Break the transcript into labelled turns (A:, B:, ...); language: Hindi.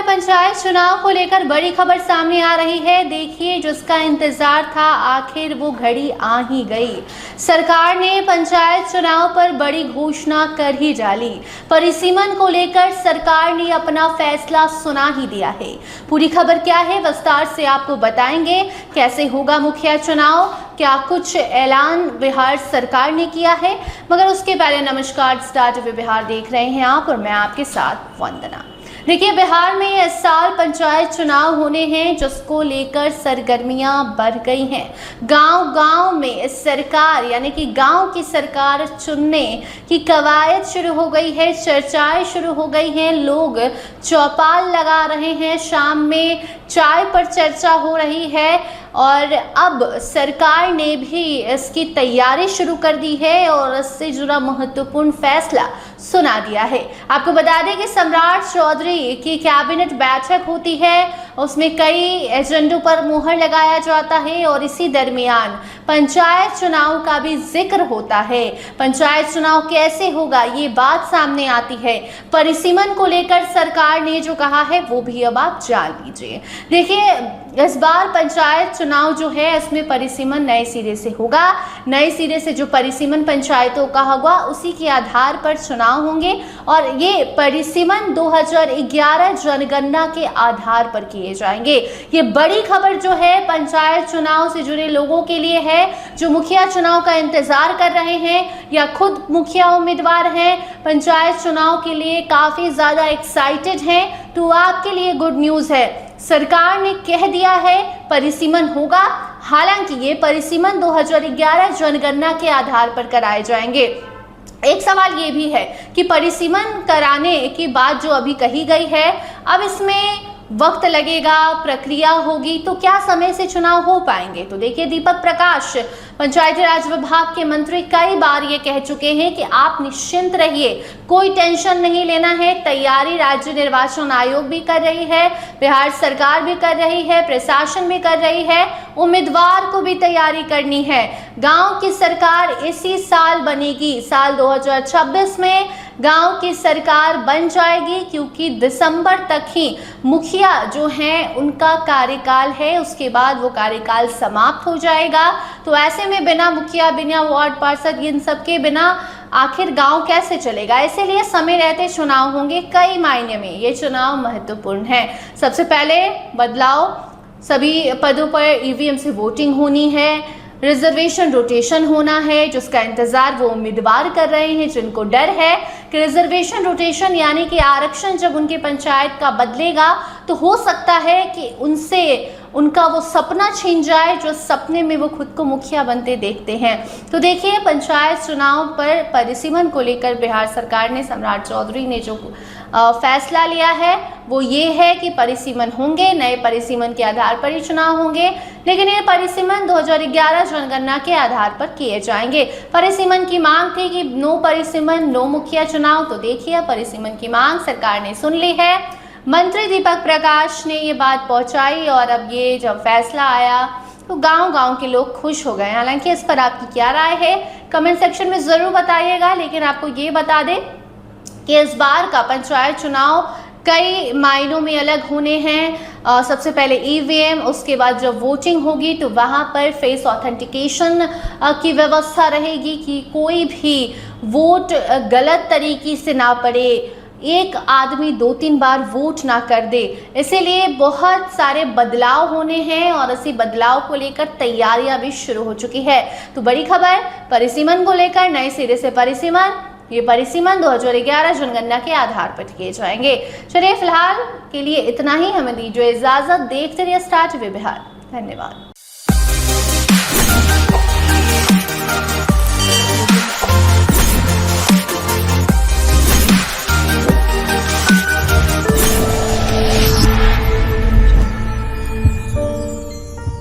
A: पंचायत चुनाव को लेकर बड़ी खबर सामने आ रही है। देखिए, जिसका इंतजार था आखिर वो घड़ी आ ही गई। सरकार ने पंचायत चुनाव पर बड़ी घोषणा कर ही डाली। परिसीमन को लेकर सरकार ने अपना फैसला सुना ही दिया है। पूरी खबर क्या है विस्तार से आपको बताएंगे। कैसे होगा मुखिया चुनाव, क्या कुछ ऐलान बिहार सरकार ने किया है, मगर उसके पहले नमस्कार, स्टार टीवी बिहार देख रहे हैं आप और मैं आपके साथ वंदना। देखिए, बिहार में इस साल पंचायत चुनाव होने हैं, जिसको लेकर सरगर्मियां बढ़ गई हैं। गांव-गांव में सरकार यानी कि गांव की सरकार चुनने की कवायद शुरू हो गई है, चर्चाएं शुरू हो गई हैं, लोग चौपाल लगा रहे हैं, शाम में चाय पर चर्चा हो रही है और अब सरकार ने भी इसकी तैयारी शुरू कर दी है और इससे जुड़ा महत्वपूर्ण फैसला सुना दिया है। आपको बता दें कि सम्राट चौधरी की कैबिनेट बैठक होती है, उसमें कई एजेंडों पर मुहर लगाया जाता है और इसी दरमियान पंचायत चुनाव का भी जिक्र होता है। पंचायत चुनाव कैसे होगा ये बात सामने आती है। परिसीमन को लेकर सरकार ने जो कहा है वो भी अब आप जान लीजिए। देखिए, इस बार पंचायत चुनाव जो है इसमें परिसीमन नए सिरे से होगा। नए सिरे से जो परिसीमन पंचायतों का होगा उसी के आधार पर चुनाव होंगे और ये परिसीमन 2011 जनगणना के आधार पर किए जाएंगे। ये बड़ी खबर जो है पंचायत चुनाव से जुड़े लोगों के लिए है, जो मुखिया चुनाव का इंतजार कर रहे हैं या खुद मुखिया उम्मीदवार हैं, पंचायत चुनाव के लिए काफी ज्यादा एक्साइटेड हैं, तो आपके लिए गुड न्यूज है। सरकार ने कह दिया है परिसीमन होगा। हालांकि ये परिसीमन 2011 जनगणना के आधार पर कराए जाएंगे। एक सवाल ये भी है कि परिसीमन कराने की बात जो अभी कही गई है, अब इसमें वक्त लगेगा, प्रक्रिया होगी, तो क्या समय से चुनाव हो पाएंगे? तो देखिए, दीपक प्रकाश पंचायती राज विभाग के मंत्री कई बार ये कह चुके हैं कि आप निश्चिंत रहिए, कोई टेंशन नहीं लेना है। तैयारी राज्य निर्वाचन आयोग भी कर रही है, बिहार सरकार भी कर रही है, प्रशासन भी कर रही है, उम्मीदवार को भी तैयारी करनी है। गांव की सरकार इसी साल बनेगी, साल 2026 में गांव की सरकार बन जाएगी, क्योंकि दिसंबर तक ही मुखिया जो हैं उनका कार्यकाल है, उसके बाद वो कार्यकाल समाप्त हो जाएगा। तो ऐसे में बिना मुखिया, बिना वार्ड पार्षद, इन सब के बिना आखिर गांव कैसे चलेगा? इसीलिए समय रहते चुनाव होंगे। कई मायने में ये चुनाव महत्वपूर्ण है। सबसे पहले बदलाव, सभी पदों पर ईवीएम से वोटिंग होनी है, रिजर्वेशन रोटेशन होना है, जिसका इंतजार वो उम्मीदवार कर रहे हैं, जिनको डर है कि रिजर्वेशन रोटेशन यानी कि आरक्षण जब उनकी पंचायत का बदलेगा तो हो सकता है कि उनसे उनका वो सपना छीन जाए जो सपने में वो खुद को मुखिया बनते देखते हैं। तो देखिए, पंचायत चुनाव पर परिसीमन को लेकर बिहार सरकार ने, सम्राट चौधरी ने जो फैसला लिया है वो ये है कि परिसीमन होंगे, नए परिसीमन के आधार पर ही चुनाव होंगे, लेकिन ये परिसीमन 2011 जनगणना के आधार पर किए जाएंगे। परिसीमन की मांग थी कि नो परिसीमन, नो मुखिया चुनाव, तो देखिए परिसीमन की मांग सरकार ने सुन ली है। मंत्री दीपक प्रकाश ने ये बात पहुंचाई और अब ये जब फैसला आया तो गांव-गांव के लोग खुश हो गए। हालांकि इस पर आपकी क्या राय है कमेंट सेक्शन में जरूर बताइएगा, लेकिन आपको ये बता दें कि इस बार का पंचायत चुनाव कई मायनों में अलग होने हैं। सबसे पहले ईवीएम, उसके बाद जब वोटिंग होगी तो वहां पर फेस ऑथेंटिकेशन की व्यवस्था रहेगी कि कोई भी वोट गलत तरीके से ना पड़े, एक आदमी 2-3 बार वोट ना कर दे। इसीलिए बहुत सारे बदलाव होने हैं और इसी बदलाव को लेकर तैयारियां भी शुरू हो चुकी है। तो बड़ी खबर परिसीमन को लेकर, नए सिरे से परिसीमन, ये परिसीमन 2011 जनगणना के आधार पर किए जाएंगे। चलिए, फिलहाल के लिए इतना ही, हमें दीजिए इजाजत। देखते रहिए स्टार टीवी बिहार। धन्यवाद।